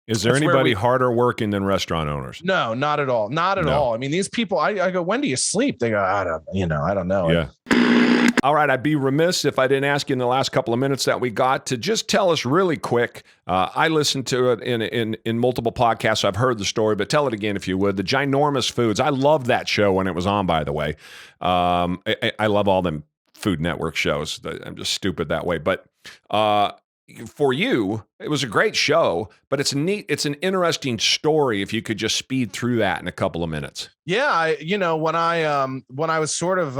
Is there That's where anybody harder working than restaurant owners? No, not at all. Not at all. I mean, these people, I go, when do you sleep? They go, I don't know. Yeah. All right, I'd be remiss if I didn't ask you in the last couple of minutes that we got to just tell us really quick. I listened to it in multiple podcasts. I've heard the story, but tell it again if you would. The Ginormous Foods. I loved that show when it was on, by the way. I love all them Food Network shows. I'm just stupid that way. But for you, it was a great show, but it's an interesting story if you could just speed through that in a couple of minutes. Yeah, when I was sort of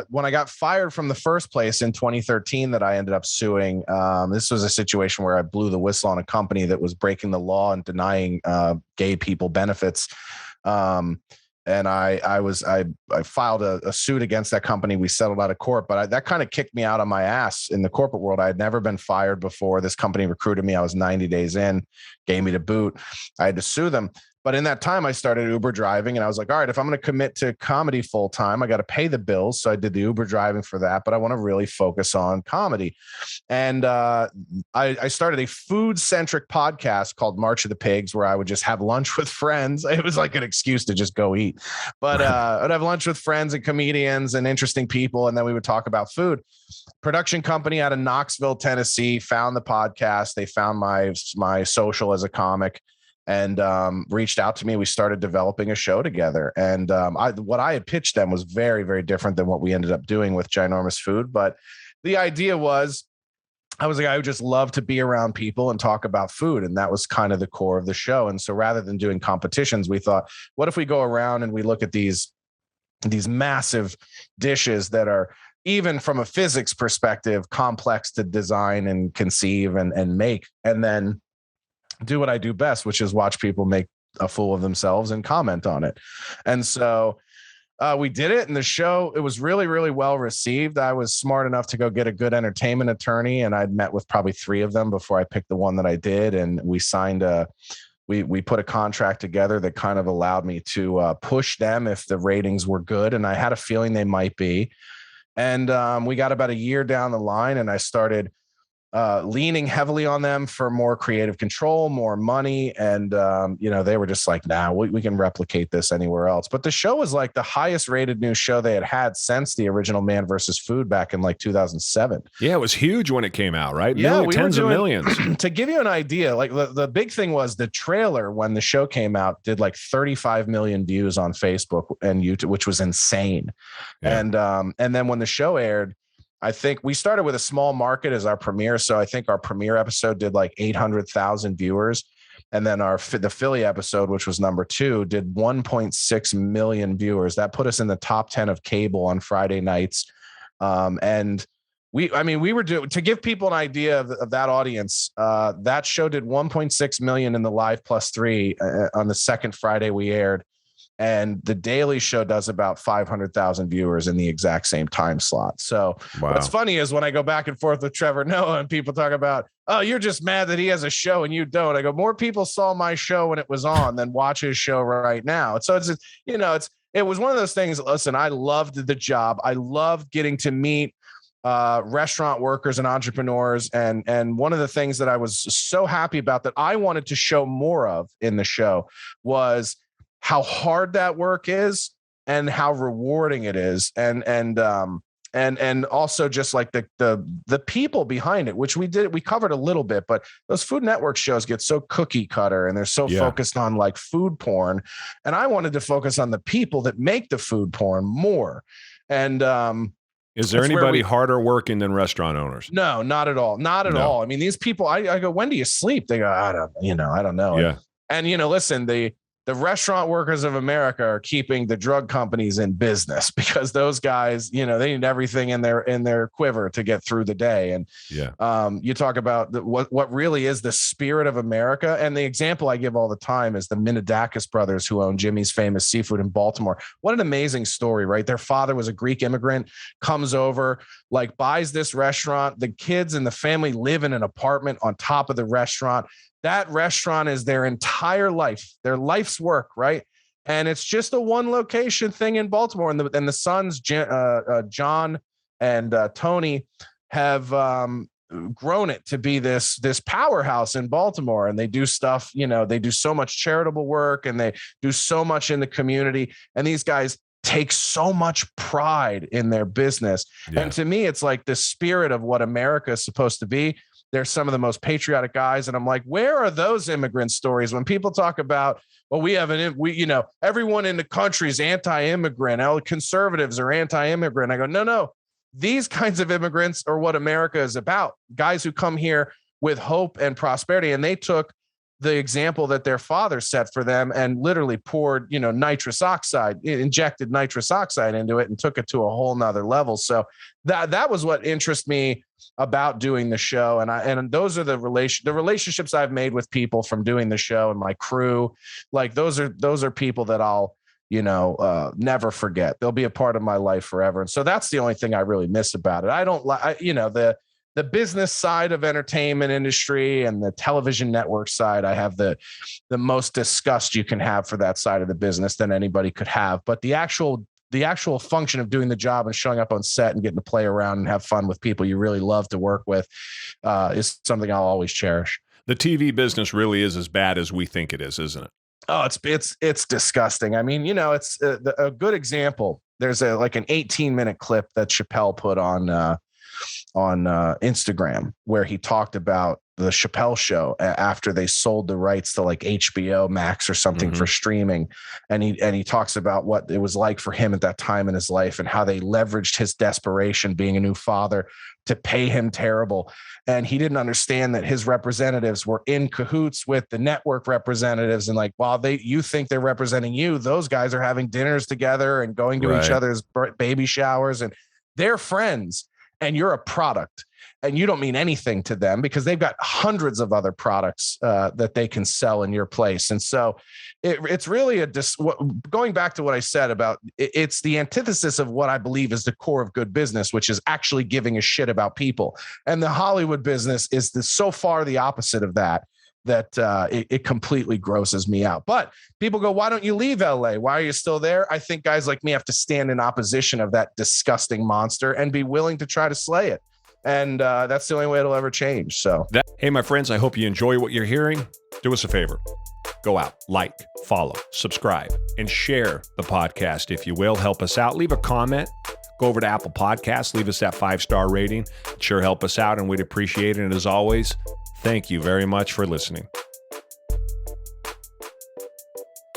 when I got fired from the first place in 2013 that I ended up suing, this was a situation where I blew the whistle on a company that was breaking the law and denying gay people benefits. And I filed a suit against that company. We settled out of court, but that kind of kicked me out of my ass in the corporate world. I had never been fired before. This company recruited me. I was 90 days in, gave me the boot. I had to sue them. But in that time, I started Uber driving, and I was like, all right, if I'm going to commit to comedy full time, I got to pay the bills. So I did the Uber driving for that, but I want to really focus on comedy. And I started a food centric podcast called March of the Pigs, where I would just have lunch with friends. It was like an excuse to just go eat, but I'd have lunch with friends and comedians and interesting people. And then we would talk about food. Production company out of Knoxville, Tennessee, found the podcast. They found my social as a comic, and reached out to me. We started developing a show together. And what I had pitched them was very, very different than what we ended up doing with Ginormous Food. But the idea was, I was a guy who just loved to be around people and talk about food. And that was kind of the core of the show. And so rather than doing competitions, we thought, what if we go around and we look at these massive dishes that are, even from a physics perspective, complex to design and conceive and make, and then do what I do best, which is watch people make a fool of themselves and comment on it. And so we did it, and the show, it was really, really well received. I was smart enough to go get a good entertainment attorney, and I'd met with probably 3 of them before I picked the one that I did. And we signed we put a contract together that kind of allowed me to push them if the ratings were good. And I had a feeling they might be. And we got about a year down the line, and I started leaning heavily on them for more creative control, more money. And, they were just like, nah, we can replicate this anywhere else. But the show was like the highest rated new show they had since the original Man versus Food back in like 2007. Yeah, it was huge when it came out, right? Yeah, tens of millions. To give you an idea, like the big thing was the trailer when the show came out did like 35 million views on Facebook and YouTube, which was insane. Yeah. And then when the show aired, I think we started with a small market as our premiere. So I think our premiere episode did like 800,000 viewers. And then the Philly episode, which was number 2, did 1.6 million viewers. That put us in the top 10 of cable on Friday nights. And we were doing, to give people an idea of that audience, that show did 1.6 million in the Live Plus 3 on the second Friday we aired. And the Daily Show does about 500,000 viewers in the exact same time slot. So What's funny is when I go back and forth with Trevor Noah and people talk about, oh, you're just mad that he has a show and you don't. I go, more people saw my show when it was on than watch his show right now. So it was one of those things. Listen, I loved the job. I loved getting to meet restaurant workers and entrepreneurs. And one of the things that I was so happy about that I wanted to show more of in the show was how hard that work is and how rewarding it is. And also just like the people behind it, which we covered a little bit, but those Food Network shows get so cookie cutter and they're so focused on like food porn. And I wanted to focus on the people that make the food porn more. And, is there anybody harder working than restaurant owners? No, not at all. Not at all. I mean, these people, I go, when do you sleep? They go, I don't know. Yeah. And listen, the restaurant workers of America are keeping the drug companies in business because those guys, they need everything in their quiver to get through the day. And you talk about what really is the spirit of America. And the example I give all the time is the Minidakis brothers who own Jimmy's Famous Seafood in Baltimore. What an amazing story, right? Their father was a Greek immigrant, comes over, like buys this restaurant. The kids and the family live in an apartment on top of the restaurant. That restaurant is their entire life, their life's work, right? And it's just a one location thing in Baltimore. And the sons, John and Tony, have grown it to be this powerhouse in Baltimore, and they do stuff, they do so much charitable work and they do so much in the community, and these guys take so much pride in their business. Yeah. And to me, it's like the spirit of what America is supposed to be. They're some of the most patriotic guys. And I'm like, where are those immigrant stories? When people talk about, well, everyone in the country is anti-immigrant. All conservatives are anti-immigrant. I go, no, these kinds of immigrants are what America is about. Guys who come here with hope and prosperity. And they took the example that their father set for them and literally poured, injected nitrous oxide into it and took it to a whole nother level. So that was what interests me about doing the show. And those are the relationships I've made with people from doing the show and my crew. Like those are people that I'll, never forget. They'll be a part of my life forever. And so that's the only thing I really miss about it. I don't like, the business side of entertainment industry and the television network side, I have the most disgust you can have for that side of the business than anybody could have. But the actual function of doing the job and showing up on set and getting to play around and have fun with people you really love to work with is something I'll always cherish. The TV business really is as bad as we think it is, isn't it? Oh, it's disgusting. I mean, it's a good example. There's an 18-minute clip that Chappelle put on Instagram where he talked about the Chappelle show after they sold the rights to like HBO Max or something for streaming. And he talks about what it was like for him at that time in his life and how they leveraged his desperation being a new father to pay him terrible. And he didn't understand that his representatives were in cahoots with the network representatives. And like, while you think they're representing you, those guys are having dinners together and going to each other's baby showers, and they're friends. And you're a product and you don't mean anything to them because they've got hundreds of other products that they can sell in your place. And so it's really going back to what I said about it's the antithesis of what I believe is the core of good business, which is actually giving a shit about people. And the Hollywood business is so far the opposite of that it completely grosses me out. But people go, why don't you leave LA? Why are you still there? I think guys like me have to stand in opposition of that disgusting monster and be willing to try to slay it. And that's the only way it'll ever change. So, hey, my friends, I hope you enjoy what you're hearing. Do us a favor. Go out, like, follow, subscribe, and share the podcast, if you will. Help us out. Leave a comment. Go over to Apple Podcasts. Leave us that 5-star rating. Sure help us out, and we'd appreciate it. And as always, thank you very much for listening.